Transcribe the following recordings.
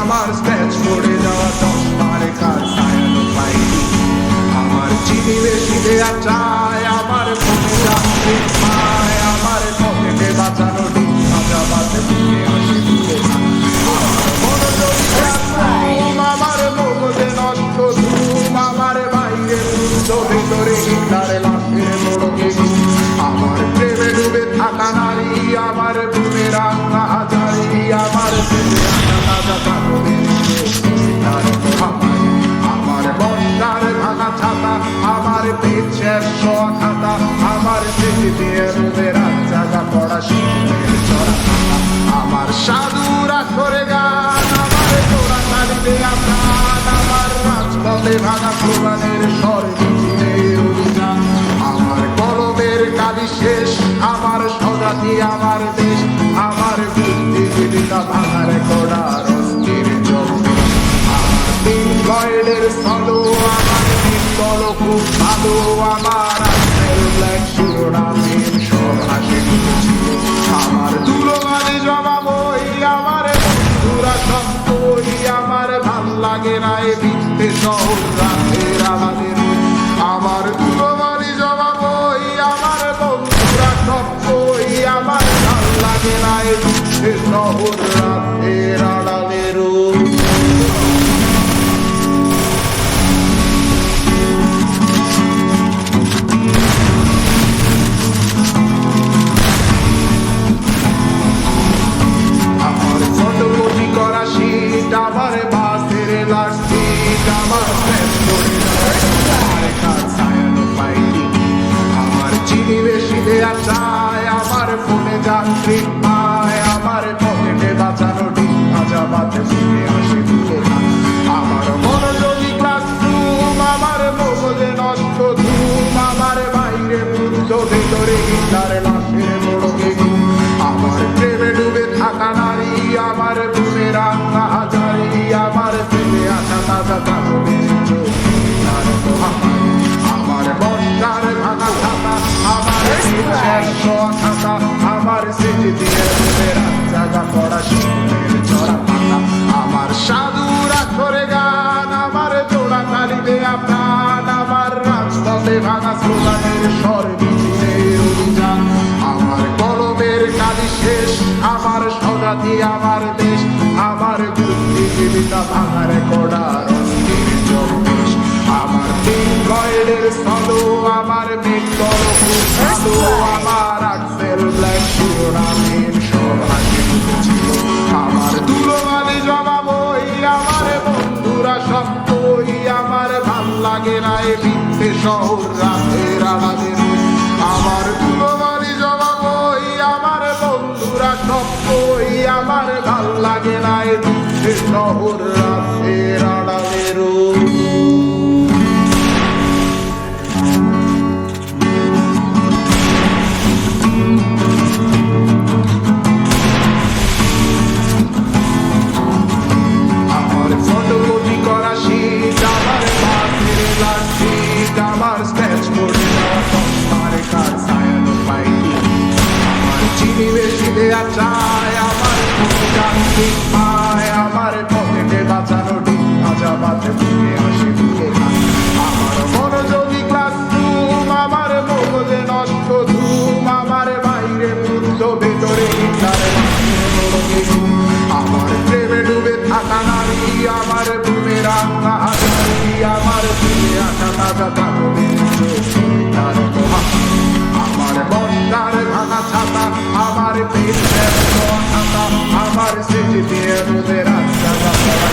আমার স্ক্র্যাচ পড়ে যাওয়া চশমার কার ছায়ানো পাইনি। আমার চিনি বেশি দেয়া চায়, আমার ফোনে যাত্রী পায়, আমার পকেটে বাঁচানো ডিম ভাজা বাজে বুকে হাসি দিতে থাক। আমার মনোযোগী ঘুম, আমার মগজে নষ্ট ধুম, আমার বাইরে পুরুষ ভেতরে হিটলার লাশের মোড়কে ঘুম। আমার প্রেমে ডুবে থাকা নারী, আমার বুমেরাং হাজারি, আমার প্রেমে আনা তাজা কাপড়ের তার খামার। আমার বন্যার ভাঙা ছাতা, আমার পেট শেষ খাতা, আমার স্মৃতি দিয়ে রোদের জায়গা পড়া শীতের চড়া খাতা। আমার সাধুরা করে গান, আমার তোরা তালিতে আপনার, আমার রাজপথে ভাঙা প্রমাণের স্বর মিছিলের অভিযান। আমার কলমের কালি শেষ, আমার স্বজাতি আমার দেশ, আমার বুদ্ধিজীবিতা ভাঙার কড়ার অস্থির জন্মে। আমার তিন গয়ের স্থলো, আমার নির্বল খুব ভালো, আমার আজকের ব্ল্যাক শিরোনামের সব হাসি ছিল। আমার দুলোবারে জমা বই, আমার বন্ধুরা সত্যই, আমার ভাল লাগে না এ মিথ্যে শহর রাতের আমাদের। আমার দুলোবারে জমা বই, আমার বন্ধুরা সত্যই, আমার ভাল লাগে না এ মিথ্যে শহর রাতের আড়ালের। আমার ফটোকপি করা শীত, আমার বাসের লাস্ট সিট, আমার স্ক্র্যাচ পড়ে যাওয়া চশমার কার ছায়ানো পাইনি। আমার চিনি বেশি দেয়া চায়, আমার ফোনে যাত্রী পায়, আমার পকেটে বাঁচানো ডিম ভাজা বাজে বুকে হাসি দিতে থাক। আমার মনোযোগী ক্লাসরুম, আমার মগজে নষ্ট ধুম, আমার বাইরে পুরুষ ভেতরে হিটলার লাশের মোড়কে ঘুম। আমার প্রেমে ডুবে থাকা নারী, আমার বুমেরাং হাজারি, আমার প্রেমে আসা তাজা কাপড়ের তার খামার। আমার বন্যার ভাঙা ছাতা, আমার শেষ খাতা, আমার স্মৃতি দিয়ে রোদের জায়গা পড়া শীতের চড়া পাতা। আমার সাধুরা করে গান, আমার জোড়া তালিতে আপনার, আমার রাজপথে ভাঙা স্লোগানের স্বর মিছিলের অভিযান। আমার কলমের কালি শেষ, আমার স্বজাতি আমার দেশ, আমার বুদ্ধিজীবিতা ভাঙার কড়ার অস্থির জন্মেশ। আমার তিন গয়ের স্থলো, আমার মিত্তর খুব ভালো, আমার আক্সেল ব্ল্যাক শিরোনামের সব হাসি ছিল। আমার দুলোবারে জমা বই, আমার বন্ধুরা সত্যই, আমার ভাল লাগে না এ মিথ্যে শহর রাতের আমাদের। আমার দুলোবারে জমা বই, আমার বন্ধুরা সত্যই, আমার ভাল লাগে না এ মিথ্যে শহর রাতের আড়ালের। আমার ফটোকপি করা শীত, আমার বাসের লাস্ট সিট, আমার স্ক্র্যাচ পড়ে যাওয়া চশমার কার ছায়ানো পাইনি। আমার চিনি বেশি দেয়া চায়, আমার ফোনে যাত্রী পায়, আমার পকেটে বাঁচানো ডিম ভাজা বাজে বুকে হাসি দিতে থাক। আমার মনোযোগী ক্লাসরুম, আমার মগজে নষ্ট ধুম, আমার বাইরে পুরুষ ভেতরে হিটলার লাশের মোড়কে ঘুম। আমার প্রেমে ডুবে থাকা নারী, আমার বুমেরাং হাজারি, আমার প্রেমে আসা তাজা কাপড়ের তার খামার। আমার বন্যার ভাঙা ছাতা, আমার পেট শেষ খাতা, আমার স্মৃতি দিয়ে রোদের জায়গা পড়া।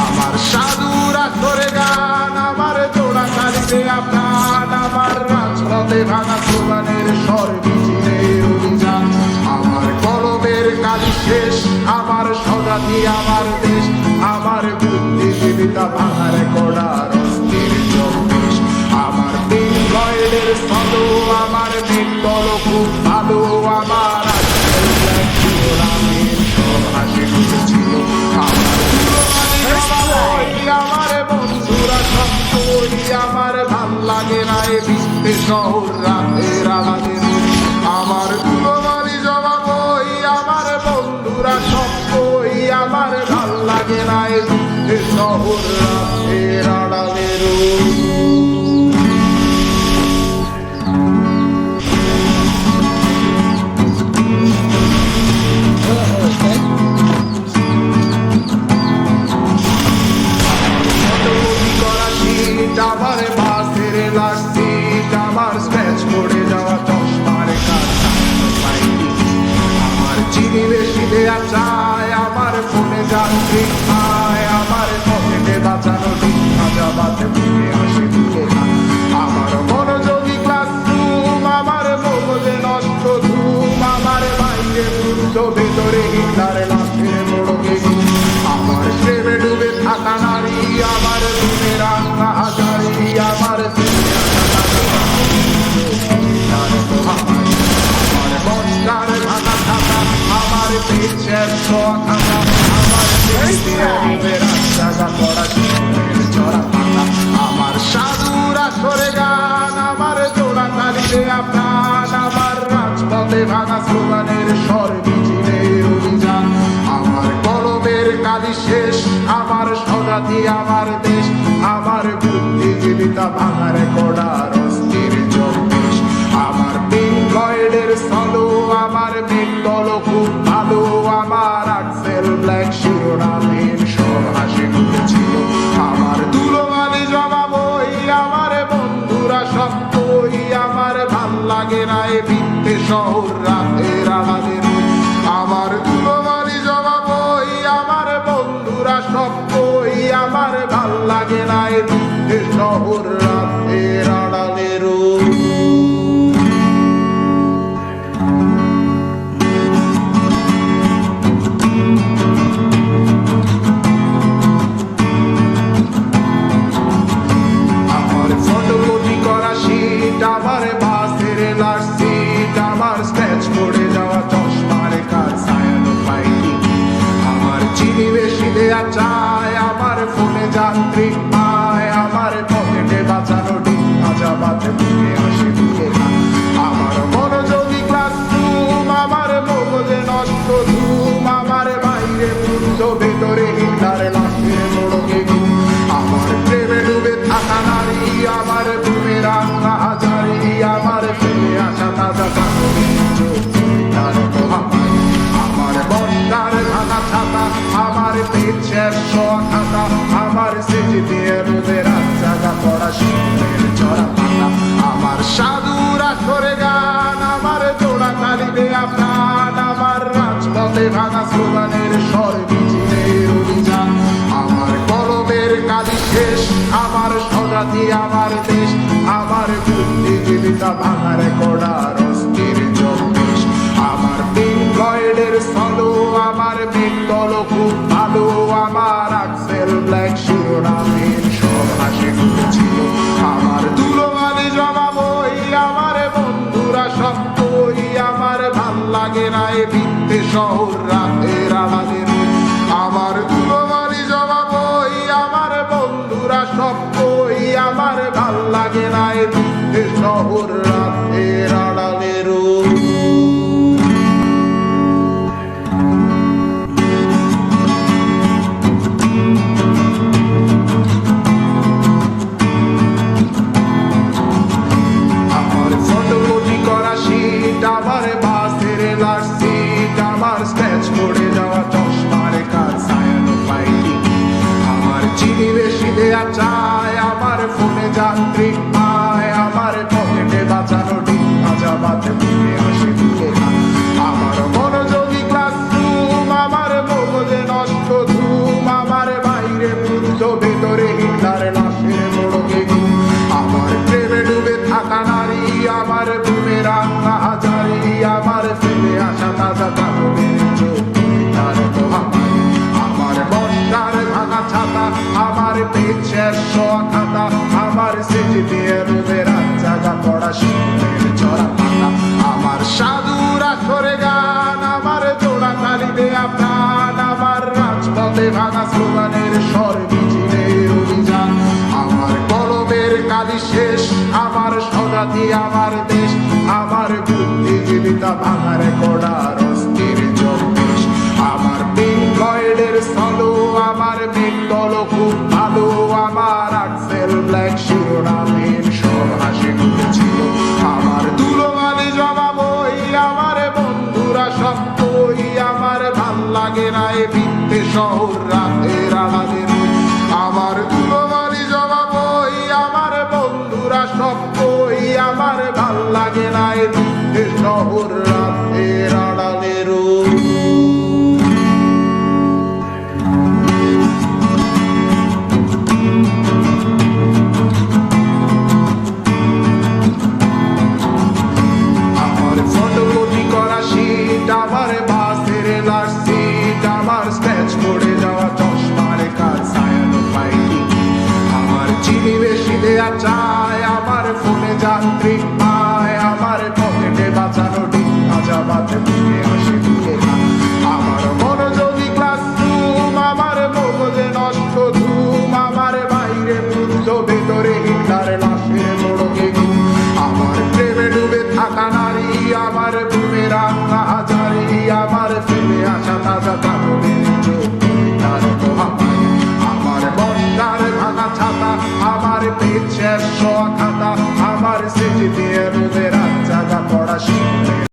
আমার সাধুরা করে গান, আমার জোড়া তালিতে আপনার, আমার রাজপথে ভাঙা স্লোগানের স্বর মিছিলের অভিযান। আমার কলমের কালি শেষ, আমার স্বজাতি আমার দেশ, আমার বুদ্ধিজীবিতা ভাঙার কড়ার অস্থির জন্মেশ। আমার তিন গয়ের স্থলো, আমার মিত্তর খুব ভালো, আমার আজকের ব্ল্যাক শিরোনামের সব হাসি ছিল। আমার বন্ধুরা সত্যই, আমার ভাল লাগে না এ মিথ্যে শহর রাতের আমাদের। আমার দুলোবারে জমা বই, আমার বন্ধুরা সত্যই, লাগে না এ শহর রাতের আড়ালের আমার বাসের লাস্টিক আমার স্ক্র্যাচ পড়ে যাওয়া চশমার আমার চিনি বেশি দেয়া চায় আমার ফোনে যান্ত্রিক পায় আমার পকেটে বাঁচানো দিন যাবাতে বুকে আসে বুকে আমার মনোযোগী ক্লাসরুম আমার মগজে নষ্ট ধুম আমার বাইরে বুদ্ধ ভেতরে হিটলার লাঠের মোড়কে আমার প্রেমে ডুবে থাকা নারী আমার রুমে রান্না হাজারি আমার আমার বস্তার ভাঙা থাকা আমার পেছের খাতা আমার রাস্তা করা চড়া পাতা আমার সাধুরা সরে গান আমার জোড়া তালিতে আপনার আমার রাজপথে ভাঙা স্লোগানের স্বর মিছিলের অভিযান আমার কলমের কালি শেষ আমার স্বজাতি আমার দেশ আমার বুদ্ধিজীবিতা ভাঙার কড়ার অস্থির চব্বিশ আমার পিঙ্ক ফ্লয়েডের সলো আমার মেন্টল খুব ভালো আমার আক্সেল ব্ল্যাক শিরোনামহীন সব হাসি খুঁজেছিল আমার ধুলোবালি জমা বই আমার বন্ধুরা সব বই আমার ভাল লাগে না এ ভিত্তে শহর রাতের আড়ালের আমার ধুলোবালি জমা বই আমার বন্ধুরা সব বই আমার ভাল লাগে না এ ভিত্তে শহর রাতের আড়ালের আমার বাসের লাস্টিক আমার স্ক্র্যাচ পড়ে যাওয়া চশমার কাজ ছায়ানো পাইনি আমার চিনি বেশি দেয়া চায় আমার ফোনে যান্ত্রিক পায় আমার পকেটে বাঁচানো ডিম ভাজা বাতে বুকে আসে বুকে আমার মনোযোগী ক্লাসরুম আমার মগজে নষ্ট ধুম আমার বাইরে বুদ্ধ ভেতরে হিটলার লাঠের মোড়কে আমার প্রেমে ডুবে থাকা নারী আমার বুমে রান্না হাজারি আমার ফেলে আসা তাজা আমার বস্তার ভাঙা ছাতা আমার পেছের খাতা আমার সেজে দিয়ে রোদের জায়গা পড়া শিখের চড়া পাতা আমার সাধুরা সরে গান আমার জোড়া তালিবে আপনার আমার রাজপথে ভাঙা স্লোগানের স্বর মিছিলের অভিযান আমার কলমের কালি শেষ আমার স্বজাতি আমার দেশ আমার বুদ্ধিজীবিতা ভাঙার কড়ার অস্থির চব্বিশ আমার পিঙ্ক ফ্লয়েডের সলো আমার মেন্টল খুব ভালো আমার আক্সেল ব্ল্যাক শিরোনামহীন সব হাসি খুঁজেছিল আমার ধুলোবালি জমা বই আমার বন্ধুরা সব বই আমার ভাল লাগে না এ ভিত্তে শহর রাতের আড়ালের আমার ধুলোবালি জমা বই আমার বন্ধুরা সব বই আমার ভাল লাগে না এ ভিত্তে শহর রাতের আড়ালের আমার ফটোকপি করা শীট আমার বাসের লাস্টিক আমার স্ক্র্যাচ পড়ে যাওয়া চশমার কাজ ছায়ানো পাইনি আমার চিনি বেশি দেয়া চায় আমার ফোনে যান্ত্রিক পায় আমার পকেটে বাঁচানো ডিম ভাজা বাতে বুকে আসে বুকে আমার মনোযোগী ক্লাসরুম আমার মগজে নষ্ট ধুম আমার বাইরে বুদ্ধ ভেতরে হিটলার লাঠের মোড়কে আমার প্রেমে ডুবে থাকা নারী আমার বুমে রান্না হাজারি আমার ফেলে আসা তাজা আমার বস্তার ভাঙা ছাতা আমার পেছের খাতা আমার সেজে দিয়ে রোদের জায়গা পড়া শিখের চড়া পাতা আমার সাধুরা সরে গান আমার জোড়া তালিবে আপনার আমার রাজপথে ভাঙা স্লোগানের স্বর মিছিলের অভিযান আমার কলমের কালি শেষ আমার স্বজাতি আমার দেশ আমার বুদ্ধিজীবিতা ভাঙার কড়ার অস্থির চব্বিশ আমার পিঙ্ক ফ্লয়েডের সলো আমার নাই ভিত্তে শহর রাতের আড়ালে রই। আমার দুলোবাড়ি জবাব ওই, আমার বন্ধুরা সব কই, আমার ভাল লাগে নাই ভিত্তে শহর রাতের আড়ালে রই। আমার বাসের লাশ সিট, আমার স্ক্র্যাচ পড়ে যাওয়া চশমার কাজ ছায়ানো পাইনি। আমার চিনি বেশি দেয়া চায়, আমার ফোনে যান্ত্রিক পায়, আমার পকেটে বাঁচানো ডিম ভাজা বাতে বুকে আসে দিয়ে খায়। আমার মনোযোগী ক্লাসরুম, আমার মগজে নষ্ট ধুম, আমার বাইরে বুদ্ধ ভেতরে হিটলার লাশের মোড়কে ঘুম। আমার প্রেমে ডুবে থাকা নারী, আমার বুমের রাঙা হাজারি, আমার ফেলে আসা তাজা কাপড়ের